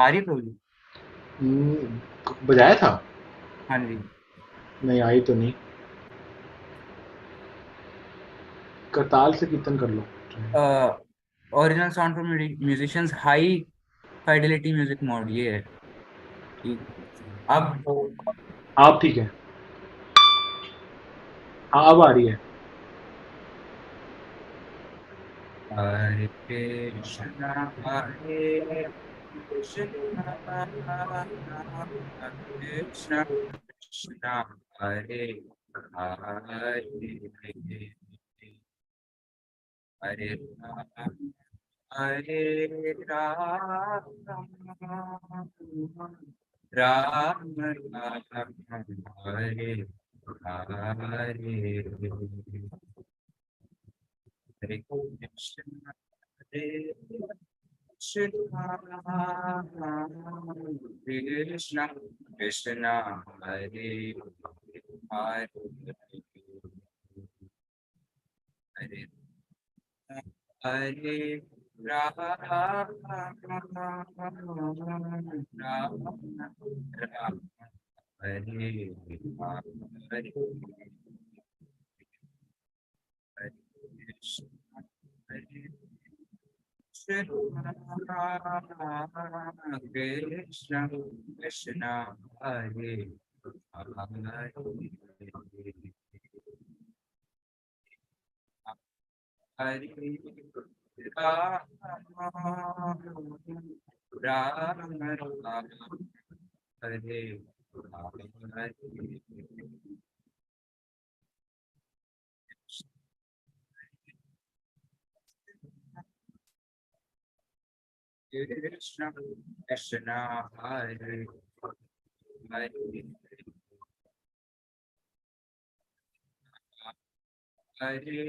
आ रही प्रभु जी? बजाया था। हाँ जी। नहीं आई तो नहीं। करताल से कीर्तन कर लो। Original sound for musicians, high fidelity music mode, ये है कि अब आप ठीक है। हाँ अब आ रही है। हरे कृष्णा हरे कृष्णा कृष्णा कृष्णा हरे हरे हरे राम हरे राम राम राम हरे हरे हरे कृष्ण हरे कृष्ण कृष्ण कृष्ण हरे हरे हरे हरे राम राम राम हरे हरे हरे कृष्ण हरे कृष्ण कृष्ण कृष्ण हरे हरे हरे राम राम राम हरे हरे कृष्ण कृष्ण हरे हरे हरे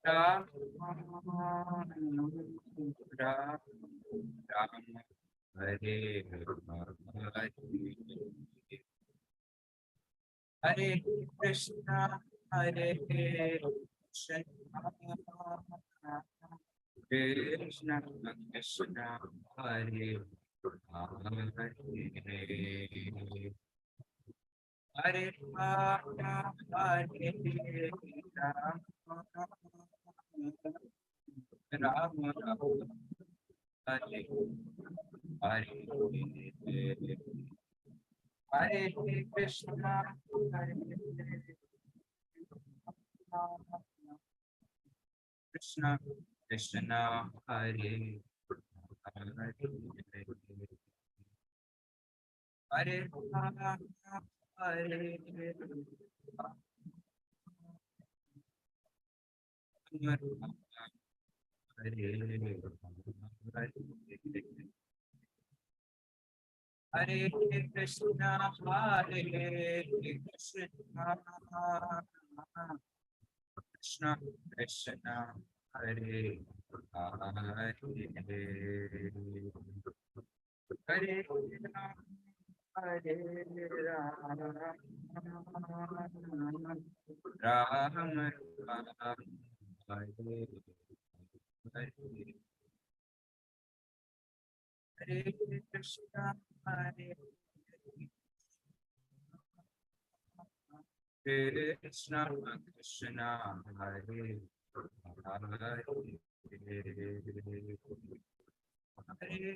राम राम राम हरे हरे हरे कृष्णा हरे कृष्णा कृष्ण कृष्ण हरे हरे हरे राम हरे राम राम राम हरे हरे हरे कृष्णा हरे कृष्णा कृष्णा हरे हरे हरे राम हरे राम हरे हरे कृष्णा हरे कृष्णा कृष्णा कृष्णा हरे हरे हरे राम हरे राम राम राम हरे हरे हरे कृष्णा हरे Krishna Krishna Hare Hare Hare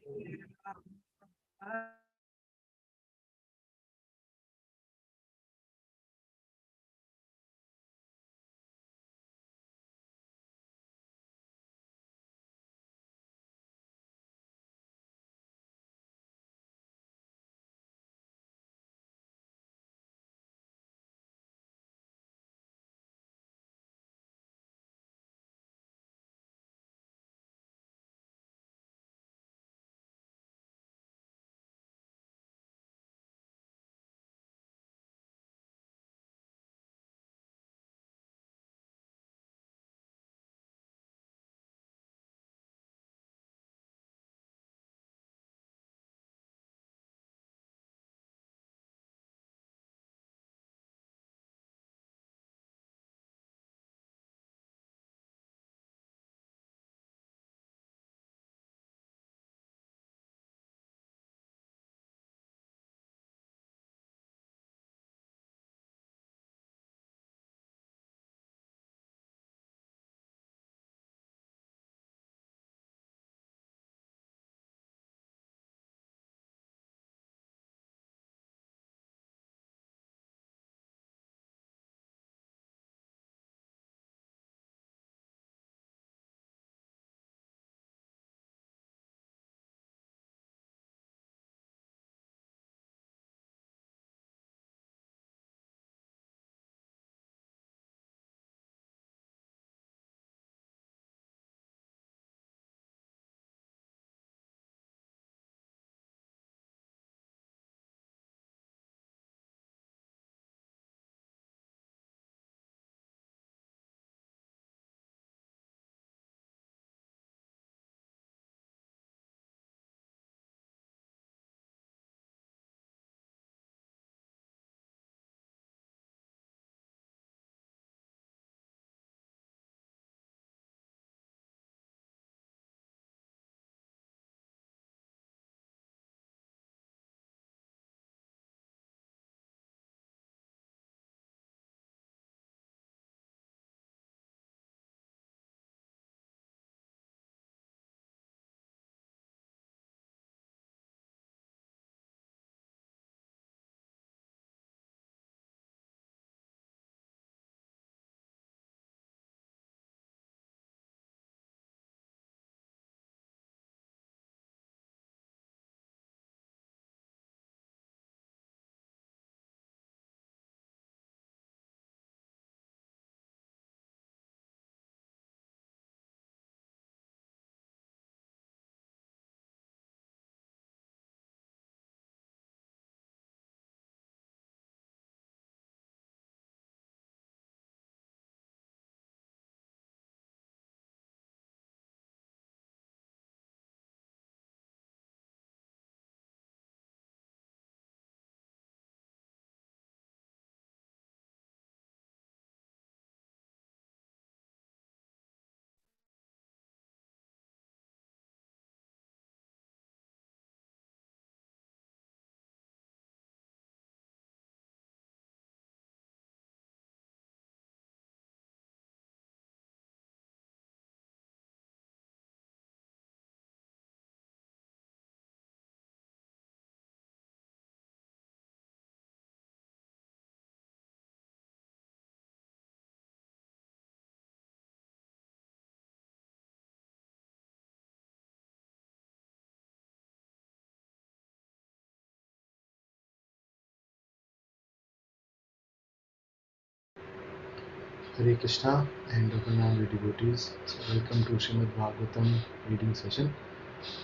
Hare Krishna and Honorable devotees. So welcome to Srimad Bhagavatam reading session.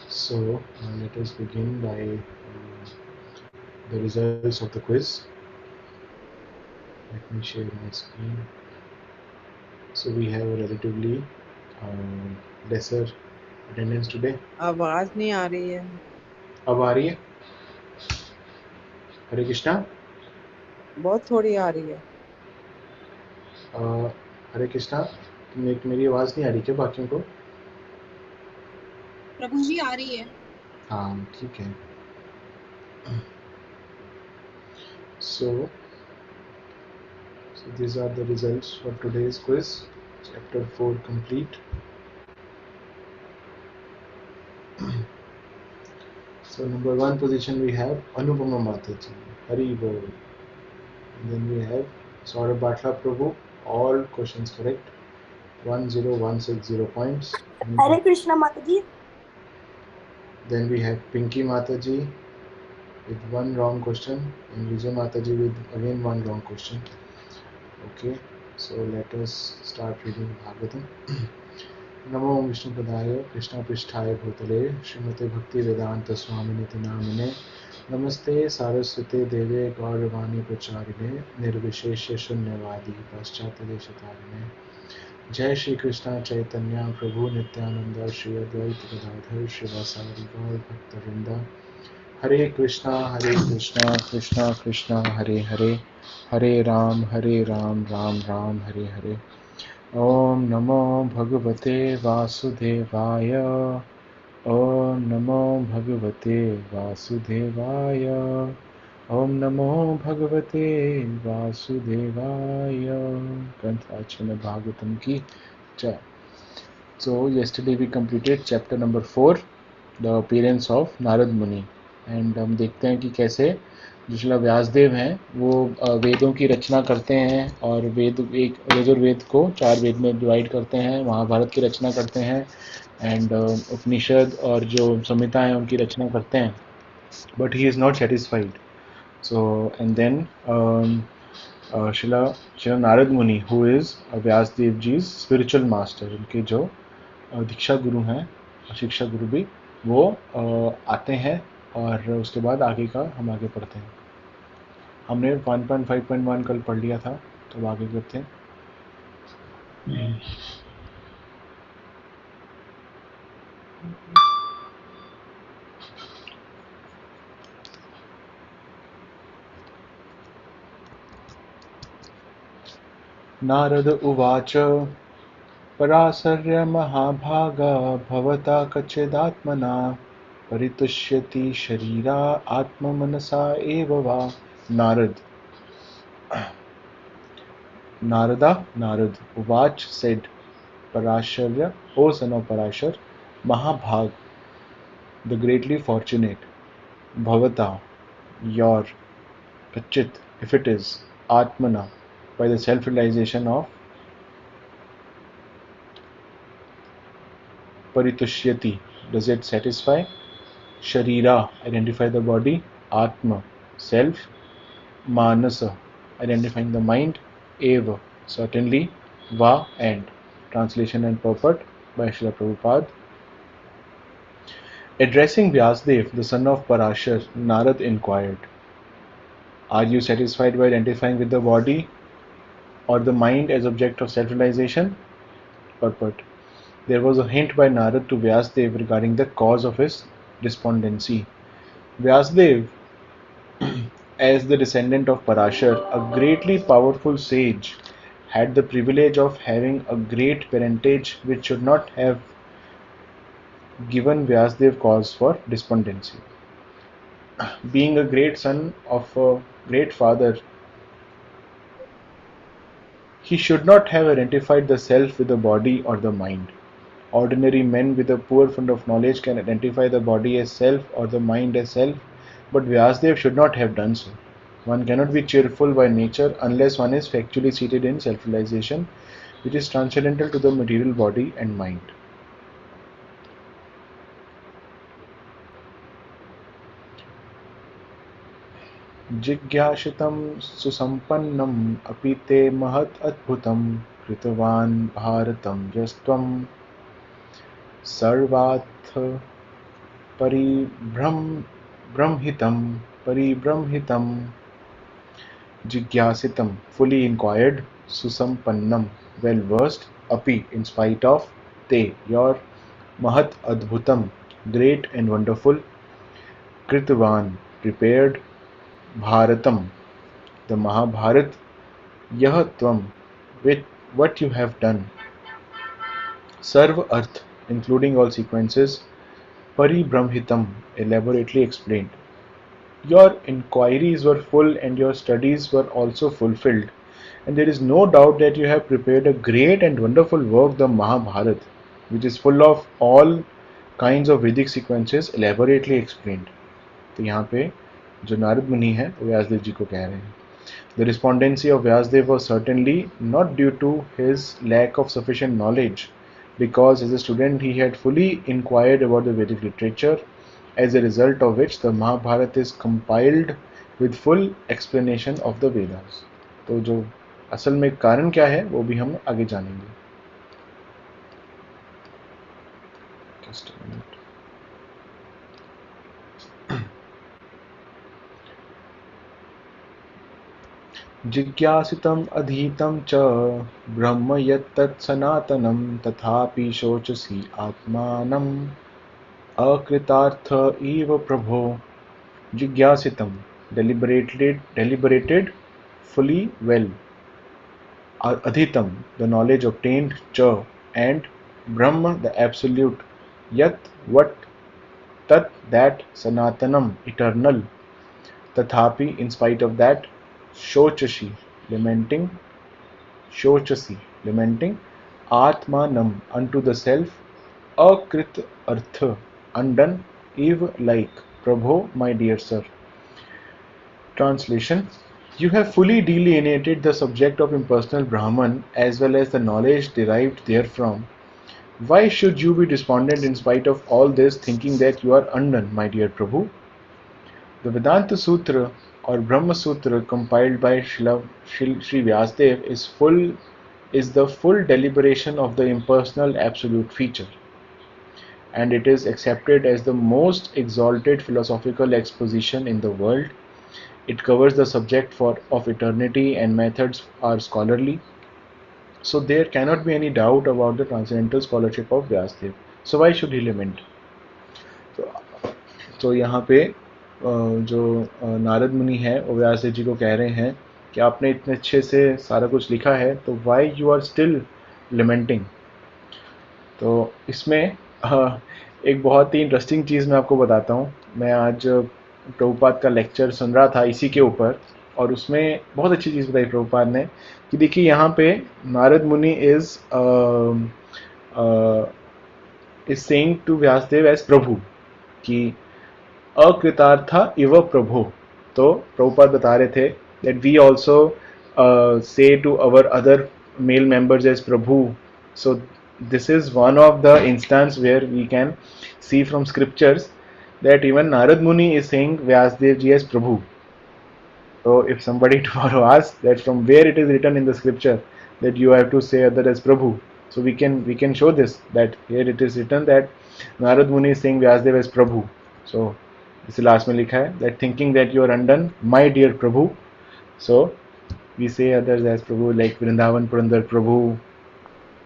So let us begin by the results of the quiz. Let me share my screen. So we have a relatively lesser attendance today. आवाज नहीं आ रही है। अब आ रही है? हरे कृष्णा। बहुत थोड़ी आ रही है। हरे कृष्णा, मेरी आवाज नहीं आ रही क्या बाकियों को? प्रभु जी आ रही है। हाँ ठीक है। So these are the results for today's quiz. Chapter 4 complete. So number 1 position we have Anupama Mataji, Hari Bol. And then we have Saurabh Batla Prabhu, all questions correct, 10160 points. हरे कृष्णा माता जी। Then we have Pinky Mataji with one wrong question and Vijay Mataji with again one wrong question. Okay, so let us start reading Bhagavatam. नमो विष्णुपदाय कृष्णपृष्ठाय भूतले श्रीमते भक्ति वेदांत स्वामिनिति नामिने नमस्ते सारस्वते देवे गौरवाणी प्रचारिणे निर्विशेष शून्यवादी पाश्चात्यदेशतारिणे जय श्री कृष्ण चैतन्य प्रभु नित्यानंद श्री अद्वैत गदाधर श्रीवासादि गौर भक्तवृंदा हरे कृष्णा कृष्णा कृष्णा हरे हरे हरे राम राम राम हरे हरे ओम नमो भगवते वासुदेवाय ओम नमो भगवते वासुदेवाय ओम नमो भगवते वासुदेवाय। ग्रंथ श्रीमद् भागवतम की जय। So yesterday we completed chapter number 4, the appearance of Narad Muni, and हम देखते हैं कि कैसे जो श्रील व्यासदेव हैं वो वेदों की रचना करते हैं और वेद एक यजुर्वेद को 4 वेद में डिवाइड करते हैं, महाभारत की रचना करते हैं एंड उपनिषद और जो संहिता हैं उनकी रचना करते हैं, but he is not satisfied. So and then Srila Narada Muni who is Vyasadeva ji spiritual master, उनके जो दीक्षा गुरु हैं, शिक्षा गुरु भी, वो आते हैं और उसके बाद आगे का हम आगे पढ़ते हैं. हमने 1.5.1 कल पढ़ लिया था, तो आगे करते हैं. नारद उवाच पराशर्य महाभागा भवता कचिदात्मना परितुष्यति शरीरा आत्ममनसा एव वा. Narad Uvach said, Parasharya, O son of Parashar, Mahabhag, the greatly fortunate, Bhavata, your, Kachit, if it is, Atmana, by the self-realization of Paritushyati, does it satisfy? Sharira, identify the body, Atma, self, Manasa, identifying the mind, Eva, certainly, Va, and. Translation and purport by Srila Prabhupada. Addressing Vyasdev, the son of Parashar, Narad inquired, are you satisfied by identifying with the body or the mind as object of self-realization? Purport. There was a hint by Narad to Vyasdev regarding the cause of his despondency. Vyasdev, as the descendant of Parashar, a greatly powerful sage, had the privilege of having a great parentage which should not have given Vyasdev cause for despondency. Being a great son of a great father, he should not have identified the self with the body or the mind. Ordinary men with a poor fund of knowledge can identify the body as self or the mind as self, but Vyasdev should not have done so. One cannot be cheerful by nature unless one is factually seated in self-realization, which is transcendental to the material body and mind. जिज्ञासितं सुसम्पन्नम् अपि ते महत् अद्भुतम् कृतवान् भारतं यस्त्वं सर्वार्थ परिबृंहितं जिज्ञासितं fully inquired, सुसंपन्नम well versed, api in spite of, te your, mahat adbhutam great and wonderful, कृतवान prepared, bharatam the Mahabharat, यह त्वम with what you have done, serve earth including all sequences, परिब्रह्मितम elaborately explained. Your inquiries were full and your studies were also fulfilled, and there is no doubt that you have prepared a great and wonderful work, the Mahabharat, which is full of all kinds of Vedic sequences elaborately explained. तो यहाँ पे जो नारद मुनि है वो व्यासदेव जी को कह रहे हैं. The respondency of Vyasdev was certainly not due to his lack of sufficient knowledge, because as a student he had fully inquired about the Vedic literature, as a result of which the Mahabharata is compiled with full explanation of the Vedas. तो जो असल में कारण क्या है वो भी हम आगे जानेंगे. Just a minute. जिज्ञासितम् अधीतं च ब्रह्म यत्तत् सनातनं तथापि शोचसि आत्मानम् अकृतार्थ इव प्रभो. जिज्ञासितम deliberated fully well, adhitam the knowledge obtained, cha and, brahma the absolute, yat what, tat that, sanatanam eternal, tathapi in spite of that, shochashi lamenting, shochasi lamenting, atmanam unto the self, akrit artha undone, eve like, prabho my dear sir. Translation: You have fully delineated the subject of impersonal Brahman as well as the knowledge derived therefrom. Why should you be despondent in spite of all this, thinking that you are undone, my dear Prabhu? The Vedanta Sutra or Brahma Sutra compiled by Sri Vyasadeva is the full deliberation of the impersonal absolute feature, and it is accepted as the most exalted philosophical exposition in the world. It covers the subject of eternity and methods are scholarly. So there cannot be any doubt about the transcendental scholarship of Vyasdev. So why should he lament? तो यहाँ पे जो नारद मुनि है वो व्यासदेव जी को कह रहे हैं कि आपने इतने अच्छे से सारा कुछ लिखा है तो why you are still lamenting. तो इसमें एक बहुत ही इंटरेस्टिंग चीज़ मैं आपको बताता हूँ. मैं आज प्रभुपाद का लेक्चर सुन रहा था इसी के ऊपर, और उसमें बहुत अच्छी चीज़ बताई प्रभुपाद ने कि देखिए यहाँ पे Narada Muni is saying to Vyasadeva as prabhu कि अकृतार्था इव प्रभु. तो प्रभुपाद बता रहे थे that we also say to our other male members as prabhu. So this is one of the instance where we can see from scriptures that even Narad Muni is saying Vyasdev ji as Prabhu. So if somebody tomorrow asks that from where it is written in the scripture that you have to say other as Prabhu, so we can show this that here it is written that Narad Muni is saying Vyasdev as Prabhu. So this last में लिखा है that thinking that you are undone, my dear Prabhu. So we say others as Prabhu like Vrindavan Purandar Prabhu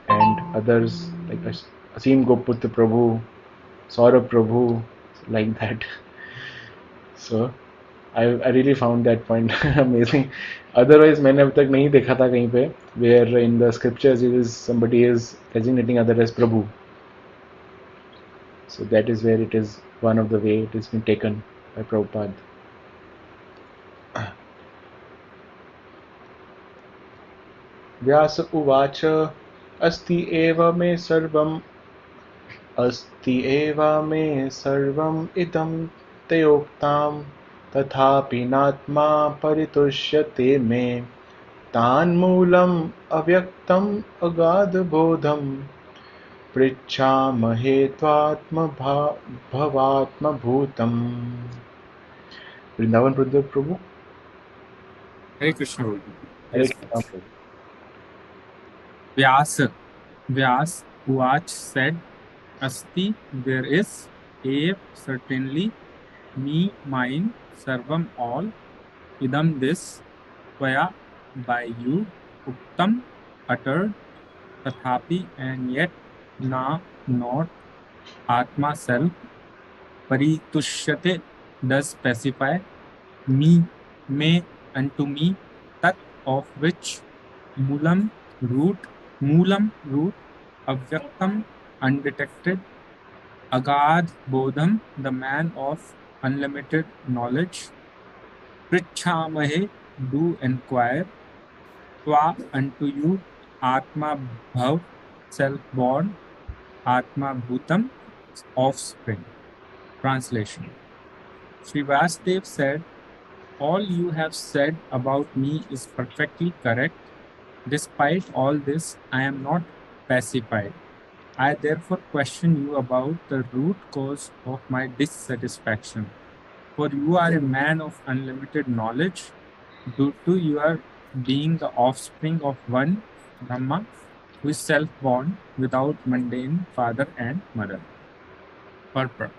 and others like Asim Goputra Prabhu, Saurabh Prabhu, like that. So I really found that point amazing. Otherwise मैंने अब तक नहीं देखा था कहीं पे where in the scriptures it is somebody is designating other as Prabhu. So that is where it is one of the way it has been taken by Prabhupada. व्यास उवाच अस्ति एव मे सर्वम् इदं तयोक्तां तथापि नात्मा परितुष्यते मे तान्मूलम् अव्यक्तम् अगाधबोधं पृच्छामहे त्वात्मभवात्मभूतम्. वृंदावन प्रभु. हरे कृष्ण. हरे Yes. Krishna Prabhu. Vyas Uach said, Asti, there is, Ave, certainly, me, mine, Sarvam, all, Idam, this, Tvaya, by you, Uktam, uttered, Tathapi, and yet, Na, not, Atma, self, Paritushyate, does specify, me, may, unto me, tat, of which, Mulam, root, Avyaktam, undetected, Agad Bodham, the man of unlimited knowledge, Prichamahe, do inquire, Twa, unto you, Atma Bhav, self-born, Atma Bhutam, offspring. Translation. Sri Vasudev said, all you have said about me is perfectly correct. Despite all this, I am not pacified. I therefore question you about the root cause of my dissatisfaction. For you are a man of unlimited knowledge, due to your being the offspring of one Brahma, who is self-born without mundane father and mother. Purport.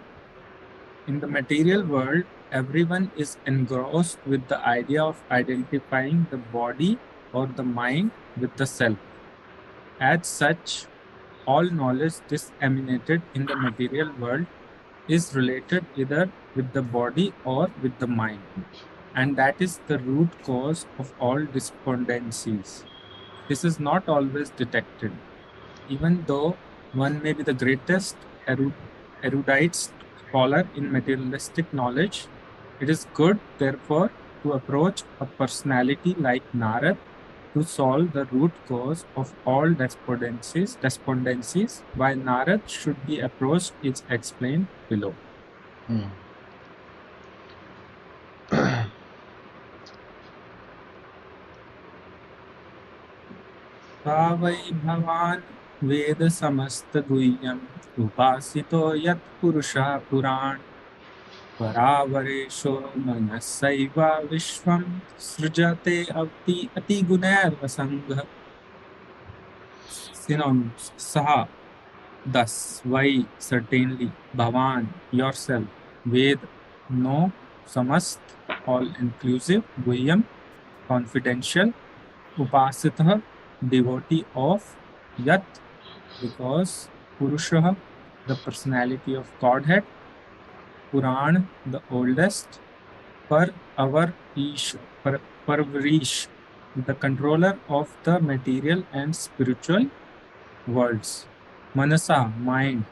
In the material world, everyone is engrossed with the idea of identifying the body or the mind with the self. As such, all knowledge disseminated in the material world is related either with the body or with the mind, and that is the root cause of all despondencies. This is not always detected. Even though one may be the greatest erudite scholar in materialistic knowledge, it is good, therefore, to approach a personality like Narad to solve the root cause of all despondencies, while Narad should be approached is explained below. वै भवान् वेद समस्तगुह्यम् उपासितो यत् पुरुषः पुराण परावरेशो मनस्सैव विश्वं सृजते अतिगुणैर्वसङ्गः synonyms saha thus why certainly bhavan yourself ved no samast all inclusive guhyam confidential upasitah devotee of yat because purushah the personality of godhead puran the oldest par our ish parvarish the controller of the material and spiritual worlds. Manasa, mind.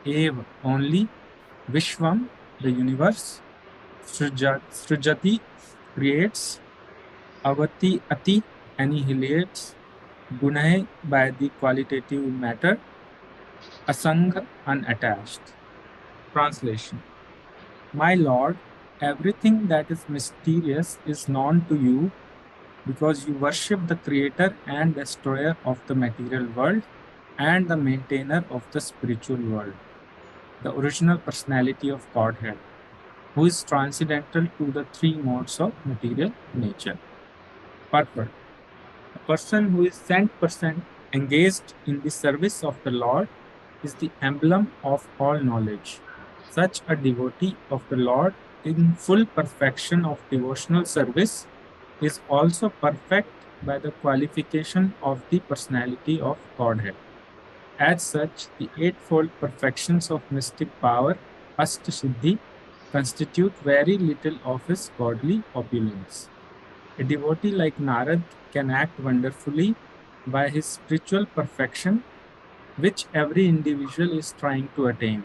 Ev, only. Vishwam, the universe. Srijati, creates. Avati, ati, annihilates. Gunahe, by the qualitative matter. Asanga, unattached. Translation. My Lord, everything that is mysterious is known to you because you worship the creator and destroyer of the material world and the maintainer of the spiritual world, the original personality of Godhead, who is transcendental to the three modes of material nature. Purport. A person who is 100% engaged in the service of the Lord is the emblem of all knowledge. Such a devotee of the Lord in full perfection of devotional service is also perfect by the qualification of the personality of Godhead. As such, the eightfold perfections of mystic power, Ashtasiddhi, constitute very little of his godly opulence. A devotee like Narad can act wonderfully by his spiritual perfection, which every individual is trying to attain.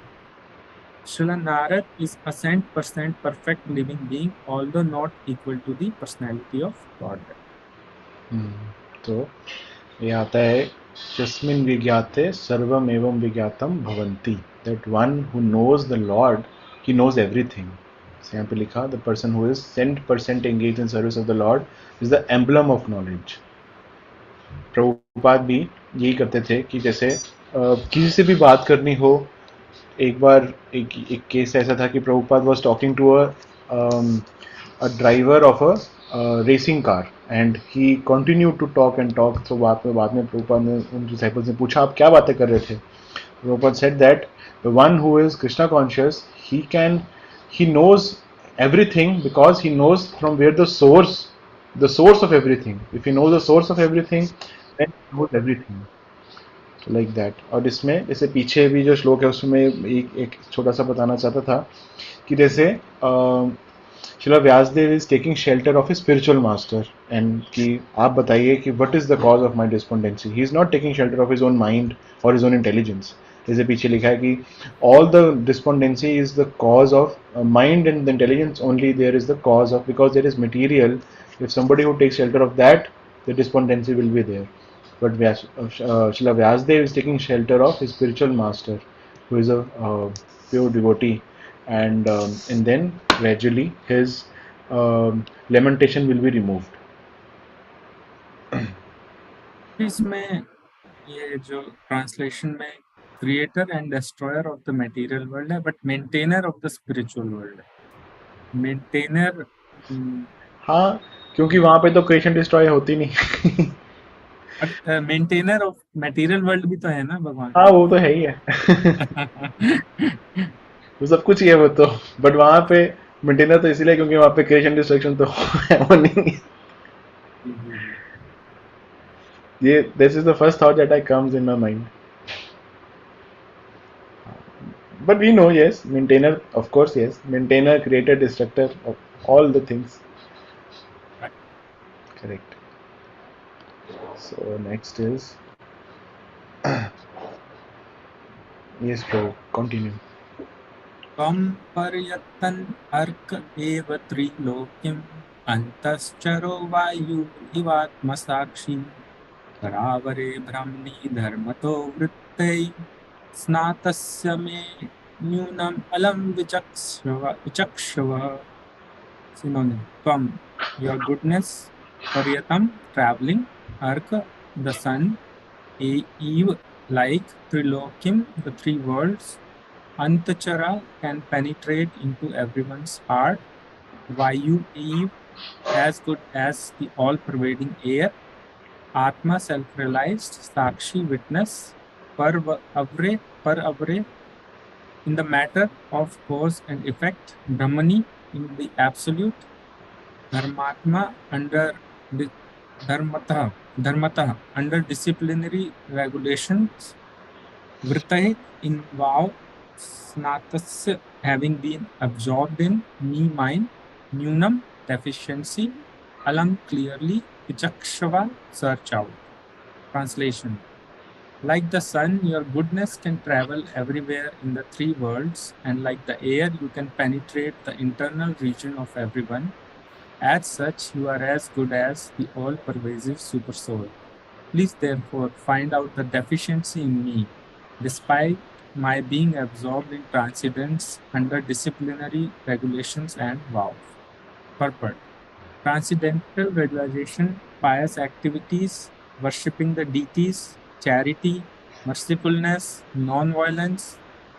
Srila Narad is a 100% perfect living being, although not equal to the personality of Godhead. तो ये आता है यस्मिन् विज्ञाते सर्वम एवं विज्ञातम भवन्ति that one who knows the Lord, he knows everything. यहाँ पे लिखा the person who is 100% engaged in service of the Lord is the emblem of knowledge. Prabhupada भी यही करते थे कि जैसे किसी से भी बात करनी हो, एक बार एक केस ऐसा था कि Prabhupada was talking to a driver of a racing car, and he continued to talk and talk. So बाद में प्रभुपाद ने उन disciples ने पूछा आप क्या बातें कर रहे थे? Prabhupada said that the one who is Krishna conscious, he knows everything because he knows from where the source of everything. If he knows the source of everything, then he knows everything. Like that. और इसमें जैसे पीछे भी जो श्लोक है उसमें एक छोटा सा बताना चाहता था कि जैसे Srila Vyasdev is taking shelter of a spiritual master, and कि आप बताइए कि what is the cause of my despondency. He is not taking shelter of his own mind और हिज ओन इंटेलिजेंस। जैसे पीछे लिखा है कि all the despondency is the cause of mind and the intelligence only there is the cause of, because there is material. If somebody who takes shelter of that, the despondency will be there. But Srila Vyasdev is taking shelter of his spiritual master, who is a pure devotee, and then gradually his lamentation will be removed. इसमें ये जो translation में creator and destroyer of the material world है, but maintainer of the spiritual world है। Maintainer, हाँ, क्योंकि वहां पे तो क्रिएशन डिस्ट्रॉय होती नहीं। मेंटेनर ऑफ मटेरियल वर्ल्ड भी तो है ना भगवान। हाँ, वो तो है ही है। वो सब कुछ ही है वो तो, बट वहां पे मेंटेनर तो इसीलिए क्योंकि वहां पे क्रिएशन डिस्ट्रक्शन तो है वो नहीं। ये this is the first thought that I comes in my mind. But we know, yes, maintainer, of course, yes, maintainer, creator, destructor of all the things. Correct. So next is yes, bro, continue. त्वं पर्यतन् अर्क एव त्रिलोकिम् अन्तश्चरो वायुरिवात्मसाक्षी करावरे ब्रह्मणि धर्मतो वृत्तै स्नातस्य मे न्यूनम् अलम विचक्षव। Synonym: Tvam, your goodness; Paryatam, traveling; Arka, the sun; Eve, like; Trilokim, the three worlds; Antachara, can penetrate into everyone's heart; Vayu, Eve, as good as the all-pervading air; Atma, self-realized; Sakshi, witness; Par avre, in the matter of cause and effect; Brahmani, in the absolute; Dharmatma, under Dharmata, under disciplinary regulations; Vrittahe, in vow; Snatasya, having been absorbed in; me, mine; Nunam, deficiency; Alam, clearly; Vichakshava, search out. Translation: like the sun, your goodness can travel everywhere in the three worlds, and like the air, you can penetrate the internal region of everyone. As such, you are as good as the all-pervasive Supersoul. Please therefore find out the deficiency in me, despite my being absorbed in transcendence under disciplinary regulations and vows. Purport: transcendental realization, pious activities, worshipping the deities, charity, mercifulness, non-violence,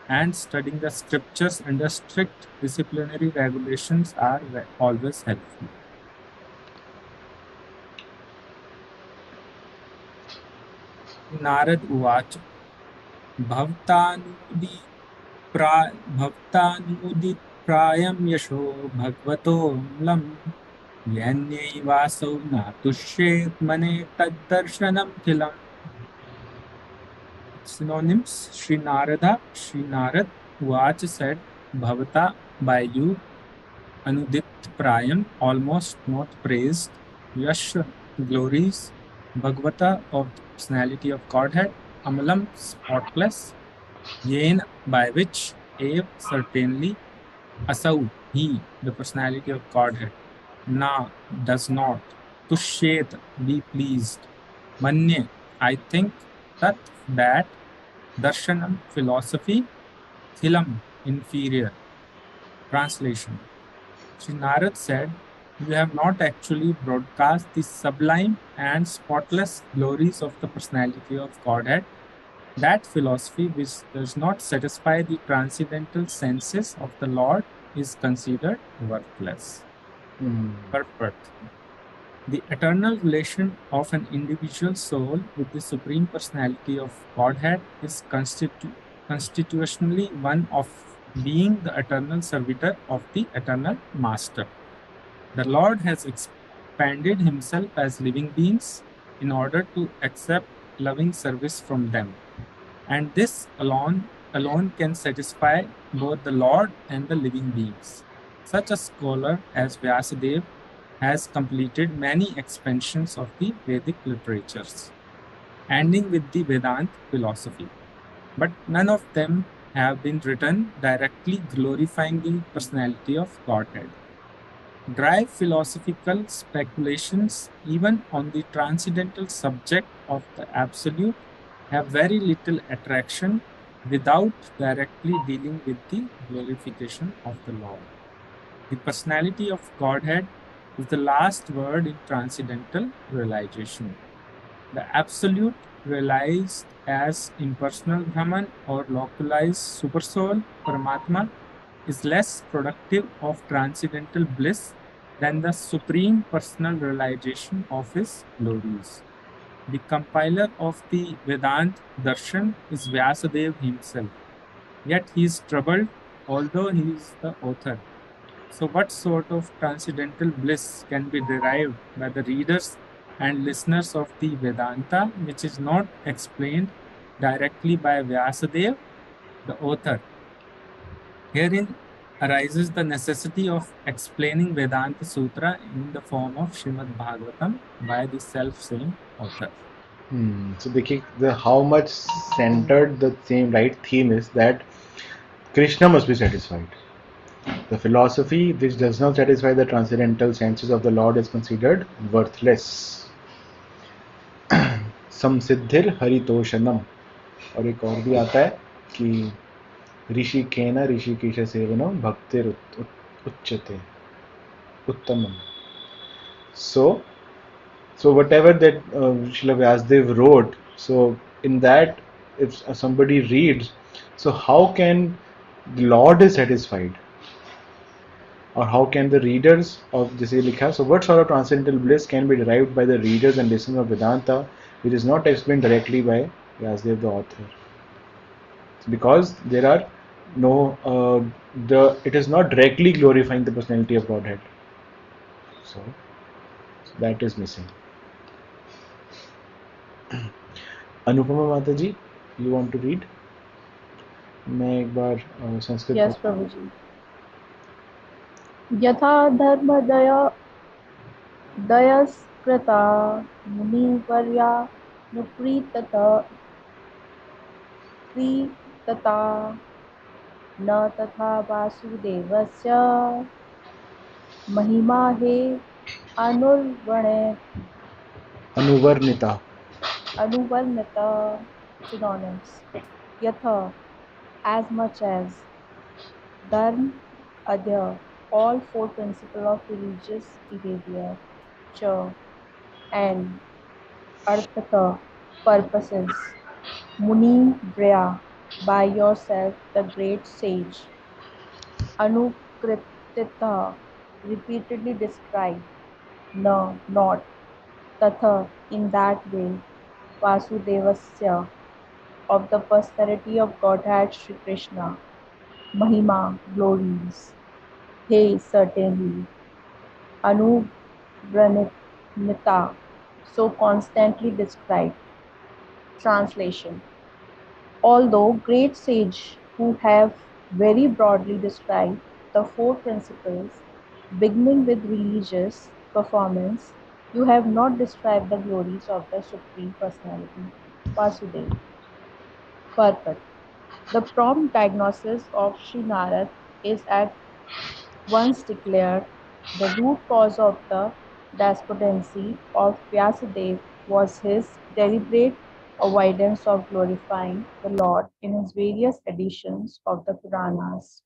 and studying the scriptures under strict disciplinary regulations are always helpful. Narad उवाच भवतानुदिप्रायं यशो भगवतोऽम्लं यन्यैवासौ न तुष्येत् मने तद्दर्शनमखिलम्। Synonyms: Sri Narad Uvacha said, Bhavata, by you; Anudit Prayam, almost not praised; Yash, glories; Bhagavata, of the personality of Godhead; Amalam, spotless; Yen, by which; Ev, certainly; Asau, he, the personality of Godhead; Na, does not; Tushet, be pleased; Manye, I think; Tat, that; Darshanam, philosophy; Thilam, inferior. Translation: Sri Narad said, you have not actually broadcast the sublime and spotless glories of the personality of Godhead. That philosophy which does not satisfy the transcendental senses of the Lord is considered worthless. Purport. The eternal relation of an individual soul with the Supreme Personality of Godhead is constitutionally one of being the eternal servitor of the eternal Master. The Lord has expanded himself as living beings in order to accept loving service from them. And this alone can satisfy both the Lord and the living beings. Such a scholar as Vyasadeva has completed many expansions of the Vedic literatures, ending with the Vedant philosophy. But none of them have been written directly glorifying the personality of Godhead. Dry philosophical speculations, even on the transcendental subject of the Absolute, have very little attraction without directly dealing with the glorification of the Lord. The personality of Godhead is the last word in transcendental realization. The Absolute, realized as impersonal Brahman or localized Supersoul, Paramatma, is less productive of transcendental bliss than the supreme personal realization of his glories. The compiler of the Vedant Darshan is Vyasadeva himself, yet he is troubled, although he is the author. So, what sort of transcendental bliss can be derived by the readers and listeners of the Vedanta, which is not explained directly by Vyasadeva, the author? Herein arises the necessity of explaining Vedanta Sutra in the form of Srimad Bhagavatam by the self-same author. So देखिए how much centered the same right theme is that Krishna must be satisfied. The philosophy which does not satisfy the transcendental senses of the Lord is considered worthless. समसिद्धिर हरितोषणम, और एक और भी आता है कि ऋषिकेन ऋषिकेश सेवनम भक्तिर उच्यते उत्तमम. So whatever that Srila Vyasdev wrote, so in that, if somebody reads, so how can the Lord is satisfied, or how can the readers of this likha? So what sort of transcendental bliss can be derived by the readers and listeners of Vedanta, which is not explained directly by Vyasdev the author? Because there are no it is not directly glorifying the personality of Godhead. So that is missing. Anupama Mataji, you want to read? मैं एक बार Sanskrit yes प्रभु जी. यथा धर्मदय दयस्कृता मुनिवर्या नुप्रीतत प्रीतता न तथा वासुदेवस्य महिमा हे अनुर्वणे अनुवर्णिता. अनुवर्णिता. Synonyms. Yatha, as much as. Dharma, adya, all four principles of religious behavior. Cha, and. Arthata, purposes. Muni, Brya, by yourself, the great sage. Anukritita, repeatedly described. No, not. Tatha, in that way. Vasudevasya, of the personality of Godhead Sri Krishna. Mahima, glories. Hey, certainly. Anubranita, so constantly described. Translation. Although great sage who have very broadly described the four principles, beginning with religious performance, you have not described the glories of the Supreme Personality, Vasudeva. Purport. The prompt diagnosis of Sri Narad is at once declared the root cause of the despondency of Vyasadeva was his deliberate avoidance of glorifying the Lord in his various editions of the Puranas.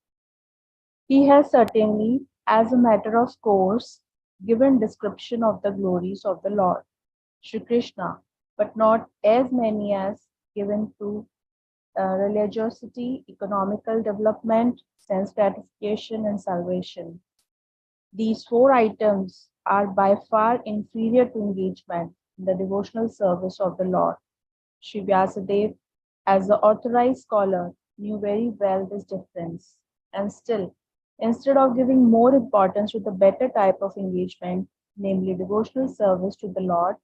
He has certainly, as a matter of course, given description of the glories of the Lord, Sri Krishna, but not as many as given to religiosity, economical development, sense gratification, and salvation. These four items are by far inferior to engagement in the devotional service of the Lord. Sri Vyasadeva, as the authorized scholar, knew very well this difference, and still, instead of giving more importance to the better type of engagement, namely devotional service to the Lord,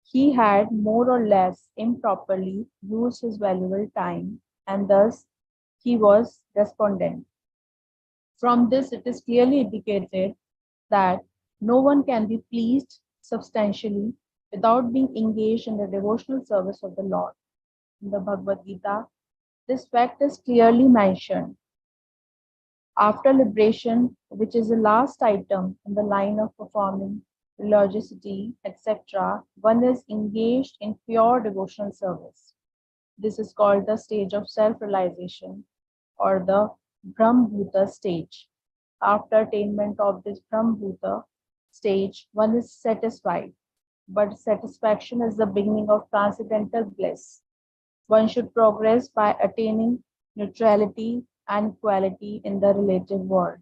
he had more or less improperly used his valuable time, and thus he was despondent. From this, it is clearly indicated that no one can be pleased substantially without being engaged in the devotional service of the Lord. In the Bhagavad Gita, this fact is clearly mentioned. After liberation, which is the last item in the line of performing religiosity, etc., one is engaged in pure devotional service. This is called the stage of self realization or the Brahmbhuta stage. After attainment of this Brahmbhuta stage, one is satisfied, but satisfaction is the beginning of transcendental bliss. One should progress by attaining neutrality and equality in the relative world.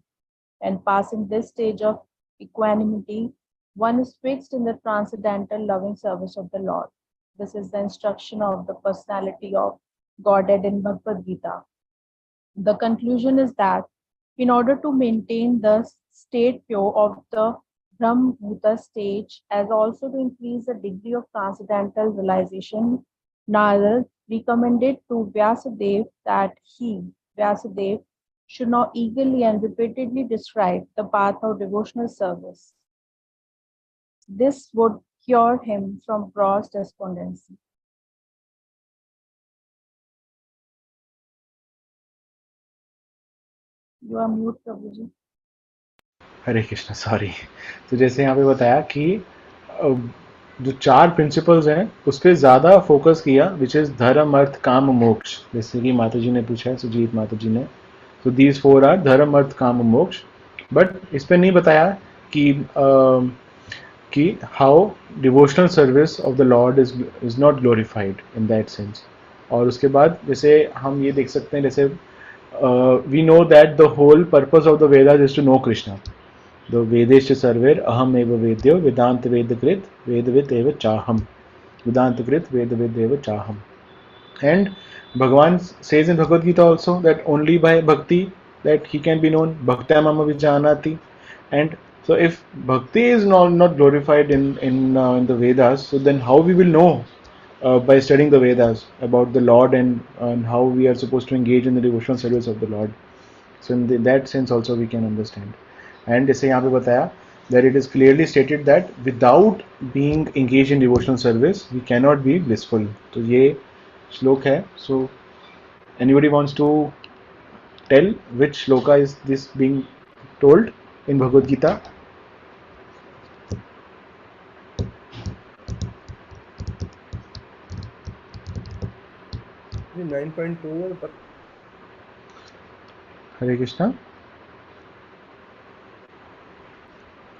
And passing this stage of equanimity, one is fixed in the transcendental loving service of the Lord. This is the instruction of the personality of Godhead in Bhagavad Gita. The conclusion is that in order to maintain the state pure of the Brahmbhuta stage, as also to increase the degree of transcendental realization, Narad recommended to Vyasadeva that he, Vyasadeva, should now eagerly and repeatedly describe the path of devotional service. This would cure him from gross despondency. You are mute, Prabhuji. Hare Krishna, sorry. तो जैसे यहाँ पे बताया कि जो चार principles हैं उस पर ज़्यादा फोकस किया, विच इज़ धर्म अर्थ काम मोक्ष, जैसे कि माता जी ने पूछा है, सुजीत माता जी ने। तो दीज फोर आर धर्म अर्थ काम मोक्ष, बट इस पर नहीं बताया कि how devotional service of the Lord is not glorified in that sense. और उसके बाद जैसे हम ये देख सकते हैं, जैसे we know that the whole purpose of the Vedas is to know Krishna. The Vedesha Sarver Aham Eva Vedyo Vedanta Vedakrit Vedavid Eva Chaham. Vedanta Krit Vedavid Eva Chaham. And Bhagavan says in Bhagavad Gita also that only by bhakti that he can be known. Bhakta Mama Vijanati. And so if bhakti is not glorified in the Vedas, so then how we will know by studying the Vedas about the Lord and how we are supposed to engage in the devotional service of the Lord. So in that sense also we can understand. And जैसे यहाँ पे बताया that it is clearly stated that without being engaged in devotional service we cannot be blissful. तो ये श्लोक है. So anybody wants to tell which shloka is this being told in Bhagavad Gita? ये 9.2 है पर हरे कृष्णा,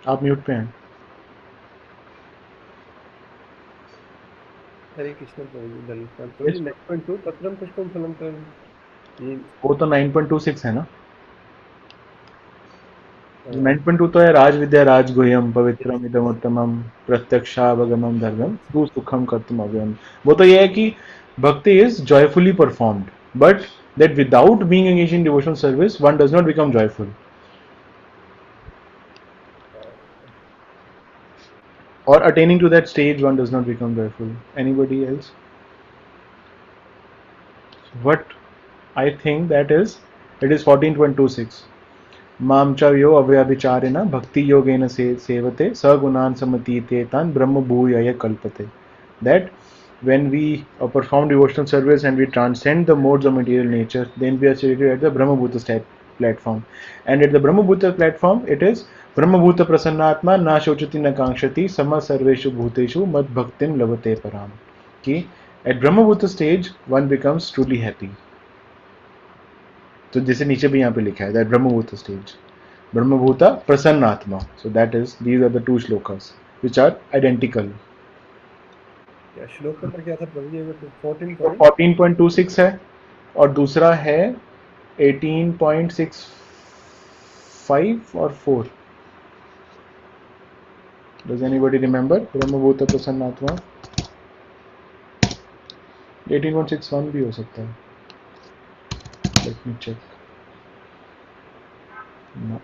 आप म्यूट पे हैं. हरे कृष्ण प्रभु धन्यवाद प्रभु 9.2 पत्रम पुष्पम फलम कर ये वो तो 9.26 है ना. 9.2 तो है राज विद्या राज गुह्यम पवित्रम इदमुत्तमम प्रत्यक्षावगमम धर्मम तू सुखम कर्तुम अव्ययम. वो तो ये है कि भक्ति is joyfully performed, but that without being engaged in devotional service one does not become joyful, or attaining to that stage one does not become joyful. Anybody else? What I think that is, it is 14.26. माम च यो अव्यभिचारिण भक्ति योगेन सेवते सगुणान समतीते तान ब्रह्म भूयय कल्पते. That when we perform devotional service and we transcend the modes of material nature, then we are situated at the Brahma Bhuta platform. And at the Brahma Bhuta platform, it is Brahma Bhuta prasannatma na shochati na kankshati sama sarveshu bhuteshu mad bhaktim lavate param. Ki at Brahma Bhuta stage, one becomes truly happy. तो जैसे नीचे भी यहाँ पे लिखा है that Brahmabhuta stage, Brahmabhuta Prasannatma. So that is, these are the two shlokas which are identical. क्या श्लोक नंबर क्या था प्रभु जी? 14 14.26 है और दूसरा है 18.65 और 4. Does anybody remember Brahmabhuta Prasannatma? 18.61 भी हो सकता है. Let me check. No.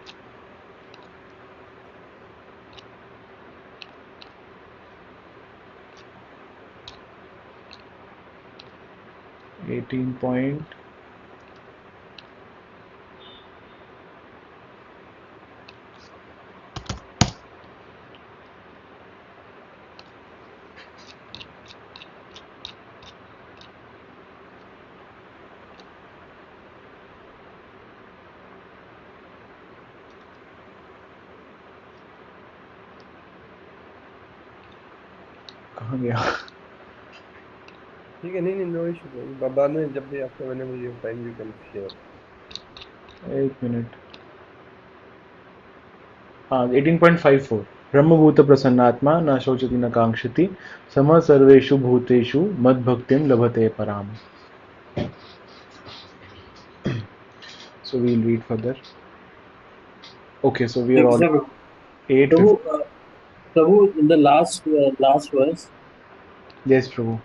Eighteen point कहाँ गया? ठीक है, नहीं नहीं, नो इशू। बाद में जब भी आपको whenever you have time you can share. एक मिनट. हाँ 18.54 ब्रह्मभूत प्रसन्नात्मा न शोचति न कांक्षति समः सर्वेषु भूतेषु मद्भक्तिं लभते पराम. So we'll read further. Okay, so we are all Exactly. 8. Prabhu, Prabhu, in the last verse, Yes, Prabhu.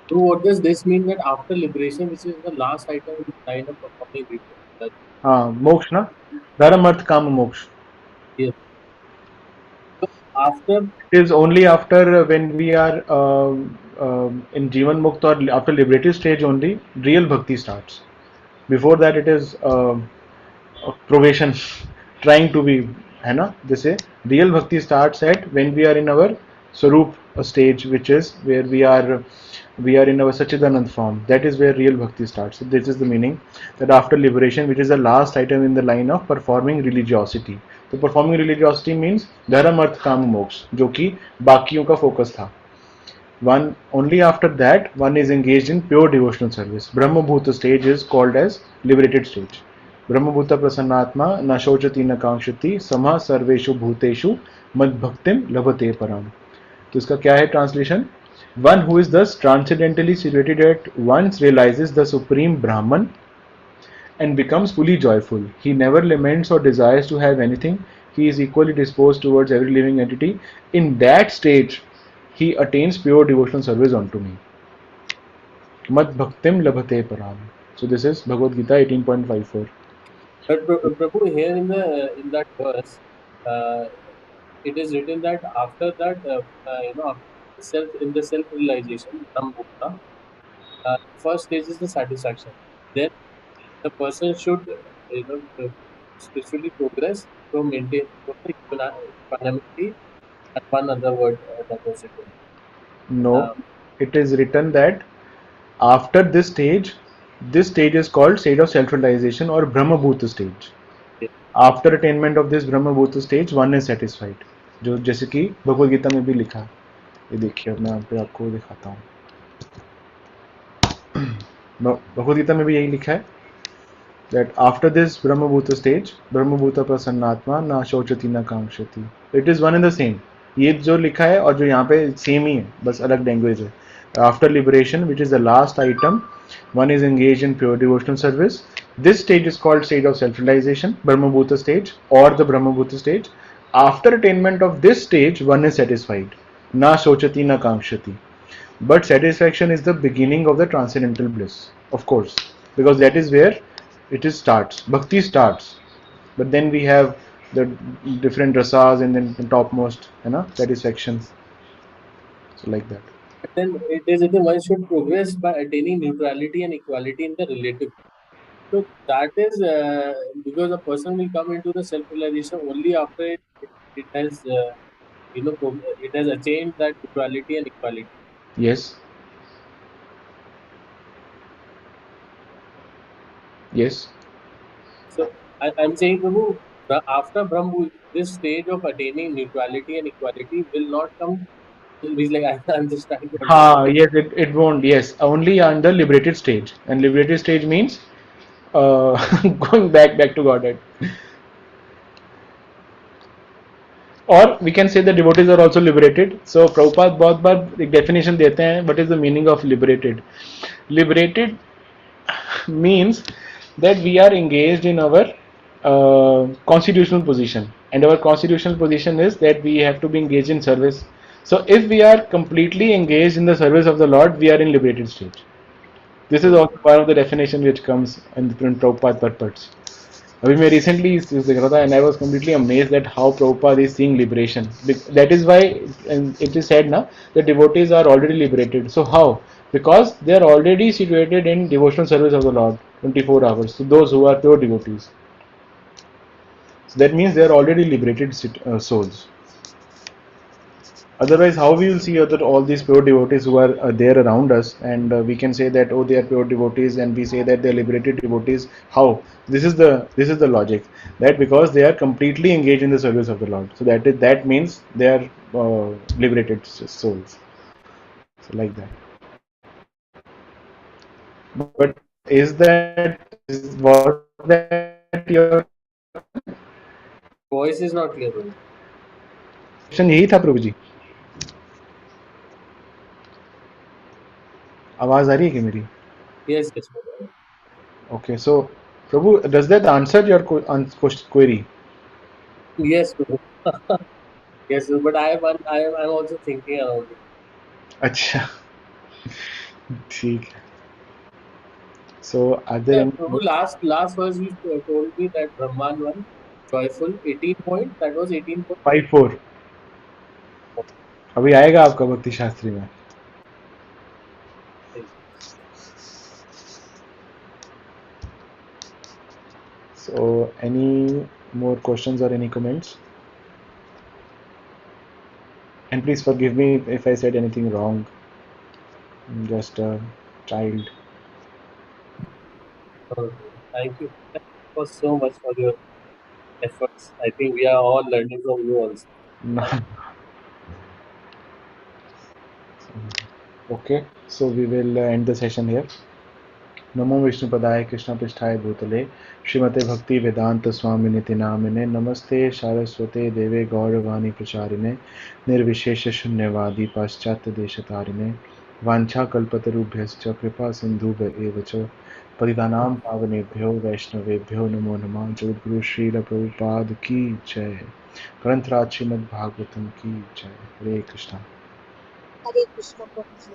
Prabhu, what does this mean that after liberation, which is the last item in the line of performing ritual, that हाँ मोक्ष ना, धर्म अर्थ काम मोक्ष. yes. So after It is only after when we are in Jivan Mukta or after liberated stage only real bhakti starts. Before that it is probation trying to be, है ना, जैसे real bhakti starts at when we are in our swarup stage, which is where we are in our Sachidanand form. That is where real bhakti starts. So this is the meaning that after liberation, which is the last item in the line of performing religiosity. तो performing religiosity means धर्म अर्थ काम मोक्ष, जो कि बाकियों का focus था. One only after that one is engaged in pure devotional service. Brahmabhuta stage is called as liberated stage. Brahmabhuta prasannatma na shochati na कांक्षति समः सर्वेषु भूतेषु मद भक्तिम लभते param. तो इसका क्या है translation? One who is thus transcendentally situated at once realizes the supreme Brahman and becomes fully joyful. He never laments or desires to have anything. He is equally disposed towards every living entity. In that stage, he attains pure devotional service unto me. Mad bhaktim labhate param. So this is Bhagavad Gita 18.54. but Prabhu, here in that verse, uh, it is written that after that, self in the self realization, Brahma, first stage is the satisfaction. Then the person should spiritually progress to maintain equanimity, and one other word that was written. No, Uh, it is written that after this stage is called state of self-realization or Brahmabhuta stage. After attainment of this Brahmabhuta stage, one is satisfied. जो जैसे कि भगवद गीता में भी लिखा है. ये देखिए, अब मैं यहाँ पे आपको दिखाता हूँ. भगवद गीता में भी यही लिखा है that after this Brahmabhuta stage, Brahmabhuta prasannatma na shochati na कांक्षति. It is one and the same. ये जो लिखा है और जो यहाँ पे सेम ही है, बस अलग लैंग्वेज है. After liberation, which is the last item, one is engaged in pure devotional service. This stage is called state of self-realization, Brahmabhuta stage or the Brahmabhuta stage. After attainment of this stage, one is satisfied. Na shochati na कांक्षति. But satisfaction is the beginning of the transcendental bliss, of course, because that is where it is starts. Bhakti starts, but then we have the different rasas and then the topmost, satisfaction. So like that. but then it is written one should progress by attaining neutrality and equality in the relative. So that is because a person will come into the self realization only after it has it has attained that neutrality and equality. Yes. Yes. So I'm saying, Prabhu, after Brahma, this stage of attaining neutrality and equality will not come. He's like, I'm just trying to Ha, understand. yes, it won't. Yes, only on the liberated stage. And liberated stage means going back to Godhead. Or we can say the devotees are also liberated. So Prabhupada बहुत बार एक definition देते हैं. What is the meaning of liberated? Liberated means that we are engaged in our constitutional position, and our constitutional position is that we have to be engaged in service. So if we are completely engaged in the service of the Lord, we are in liberated state. This is also part of the definition which comes in the Prabhupada purports. अभी मैं recently इस देख रहा था and I was completely amazed at how Prabhupada is seeing liberation. That is why it is said now the devotees are already liberated. So how? Because they are already situated in devotional service of the Lord 24 hours. So those who are pure devotees. So that means they are already liberated souls. Otherwise, how we will see other all these pure devotees who are there around us, and we can say that, oh, they are pure devotees, and we say that they are liberated devotees. How? This is the logic, that because they are completely engaged in the service of the Lord. So that means they are liberated souls. So like that. But was that your question? Voice is not clear. Question यही था प्रभु जी. आवाज आ रही है क्या मेरी? Yes, yes, Prabhu. Okay, so Prabhu, does that answer your query? Yes, Prabhu. Yes, but I'm also thinking around it. अच्छा, ठीक है. So are there any Prabhu, last verse you told me that Brahman one joyful 18 point. That was 18 point. 5-4 अभी आएगा आपका भक्ति शास्त्री में. So any more questions or any comments? And please forgive me if I said anything wrong. I'm just a child. Thank you. Thank you so much for your efforts. I think we are all learning from you also. Okay, so we will end the session here. नमो विष्णुपदाय कृष्णपृष्ठाय भूतले श्रीमते भक्ति वेदांत स्वामिनिति नामिने नमस्ते सारस्वते देवे गौरवाणी प्रचारिणे निर्विशेष शून्यवादी पाश्चात्य देशतारिणे वाञ्छाकल्पतरुभ्यश्च कृपा सिन्धुभ्य च पतितानां पावनेभ्यो वैष्णवेभ्यो नमो नमः. जगद्गुरु श्रील प्रभुपाद की जय. ग्रंथराज श्रीमद् भागवतम की जय. हरे कृष्णा. हरे कृष्ण प्रभु जी.